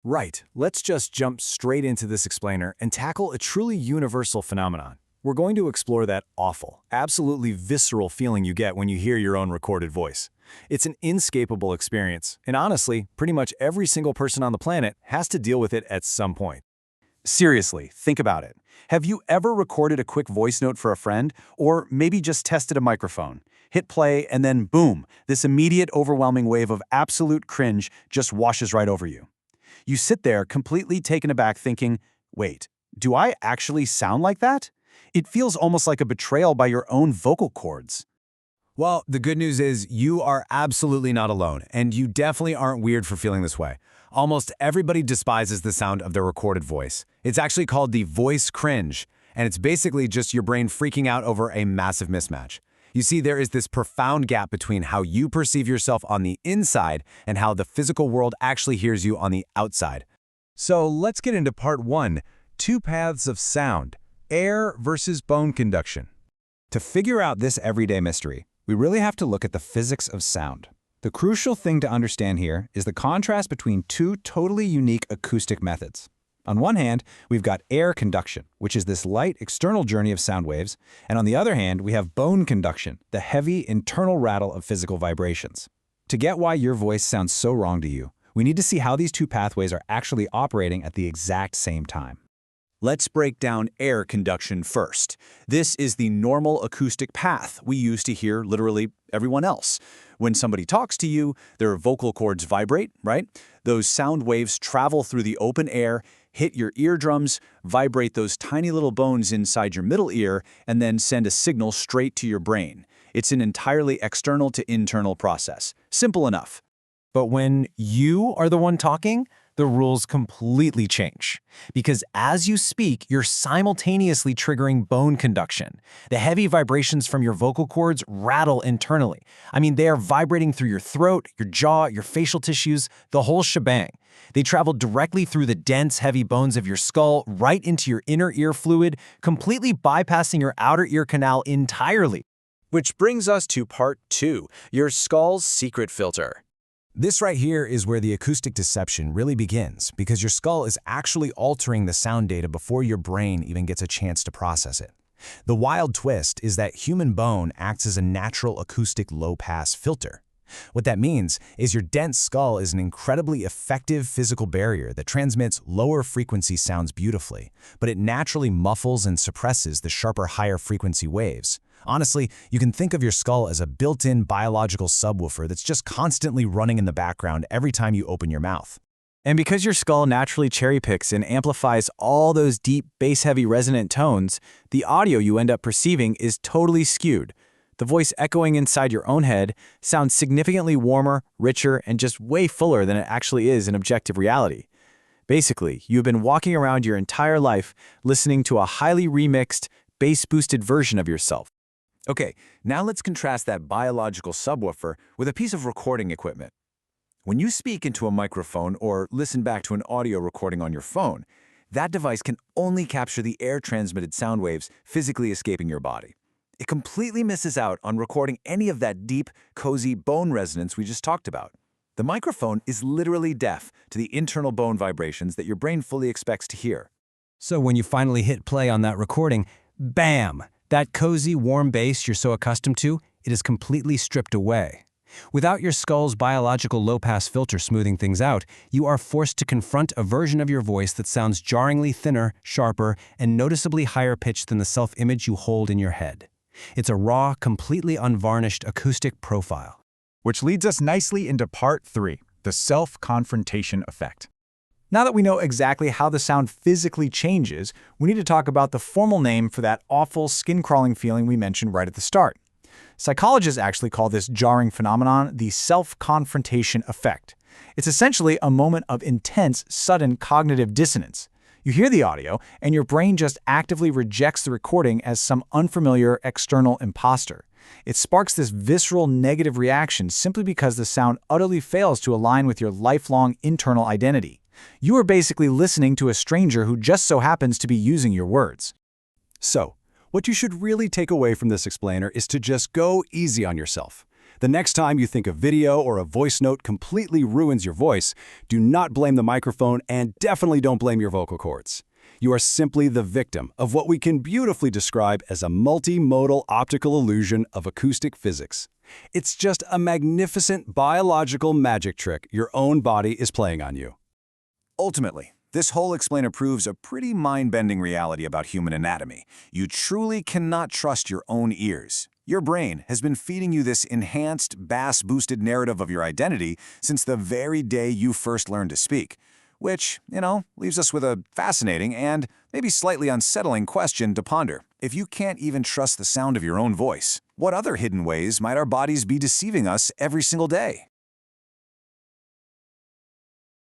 Right, let's just jump straight into this explainer and tackle a truly universal phenomenon. We're going to explore that awful, absolutely visceral feeling you get when you hear your own recorded voice. It's an inescapable experience, and honestly, pretty much every single person on the planet has to deal with it at some point. Seriously, think about it. Have you ever recorded a quick voice note for a friend, or maybe just tested a microphone? Hit play, and then boom, this immediate overwhelming wave of absolute cringe just washes right over you. You sit there completely taken aback thinking, wait, do I actually sound like that? It feels almost like a betrayal by your own vocal cords. Well, the good news is you are absolutely not alone, and you definitely aren't weird for feeling this way. Almost everybody despises the sound of their recorded voice. It's actually called the voice cringe, and it's basically just your brain freaking out over a massive mismatch. You see, there is this profound gap between how you perceive yourself on the inside and how the physical world actually hears you on the outside. So let's get into part one, two paths of sound, air versus bone conduction. To figure out this everyday mystery, we really have to look at the physics of sound. The crucial thing to understand here is the contrast between two totally unique acoustic methods. On one hand, we've got air conduction, which is this light external journey of sound waves, and on the other hand, we have bone conduction, the heavy internal rattle of physical vibrations. To get why your voice sounds so wrong to you, we need to see how these two pathways are actually operating at the exact same time. Let's break down air conduction first. This is the normal acoustic path we use to hear literally everyone else. When somebody talks to you, their vocal cords vibrate, right? Those sound waves travel through the open air, hit your eardrums, vibrate those tiny little bones inside your middle ear, and then send a signal straight to your brain. It's an entirely external to internal process. Simple enough. But when you are the one talking, the rules completely change. Because as you speak, you're simultaneously triggering bone conduction. The heavy vibrations from your vocal cords rattle internally. They are vibrating through your throat, your jaw, your facial tissues, the whole shebang. They travel directly through the dense, heavy bones of your skull, right into your inner ear fluid, completely bypassing your outer ear canal entirely. Which brings us to part two, your skull's secret filter. This right here is where the acoustic deception really begins, because your skull is actually altering the sound data before your brain even gets a chance to process it. The wild twist is that human bone acts as a natural acoustic low-pass filter. What that means is your dense skull is an incredibly effective physical barrier that transmits lower frequency sounds beautifully, but it naturally muffles and suppresses the sharper higher frequency waves. Honestly, you can think of your skull as a built-in biological subwoofer that's just constantly running in the background every time you open your mouth. And because your skull naturally cherry-picks and amplifies all those deep, bass-heavy resonant tones, the audio you end up perceiving is totally skewed. The voice echoing inside your own head sounds significantly warmer, richer, and just way fuller than it actually is in objective reality. Basically, you've been walking around your entire life listening to a highly remixed, bass-boosted version of yourself. Okay, now let's contrast that biological subwoofer with a piece of recording equipment. When you speak into a microphone or listen back to an audio recording on your phone, that device can only capture the air-transmitted sound waves physically escaping your body. It completely misses out on recording any of that deep, cozy bone resonance we just talked about. The microphone is literally deaf to the internal bone vibrations that your brain fully expects to hear. So when you finally hit play on that recording, bam! That cozy, warm bass you're so accustomed to, it is completely stripped away. Without your skull's biological low-pass filter smoothing things out, you are forced to confront a version of your voice that sounds jarringly thinner, sharper, and noticeably higher pitched than the self-image you hold in your head. It's a raw, completely unvarnished acoustic profile. Which leads us nicely into part three, the self-confrontation effect. Now that we know exactly how the sound physically changes, we need to talk about the formal name for that awful skin-crawling feeling we mentioned right at the start. Psychologists actually call this jarring phenomenon the self-confrontation effect. It's essentially a moment of intense, sudden cognitive dissonance. You hear the audio, and your brain just actively rejects the recording as some unfamiliar external imposter. It sparks this visceral negative reaction simply because the sound utterly fails to align with your lifelong internal identity. You are basically listening to a stranger who just so happens to be using your words. So, what you should really take away from this explainer is to just go easy on yourself. The next time you think a video or a voice note completely ruins your voice, do not blame the microphone and definitely don't blame your vocal cords. You are simply the victim of what we can beautifully describe as a multimodal optical illusion of acoustic physics. It's just a magnificent biological magic trick your own body is playing on you. Ultimately, this whole explainer proves a pretty mind-bending reality about human anatomy. You truly cannot trust your own ears. Your brain has been feeding you this enhanced, bass-boosted narrative of your identity since the very day you first learned to speak. Which, leaves us with a fascinating and maybe slightly unsettling question to ponder. If you can't even trust the sound of your own voice, what other hidden ways might our bodies be deceiving us every single day?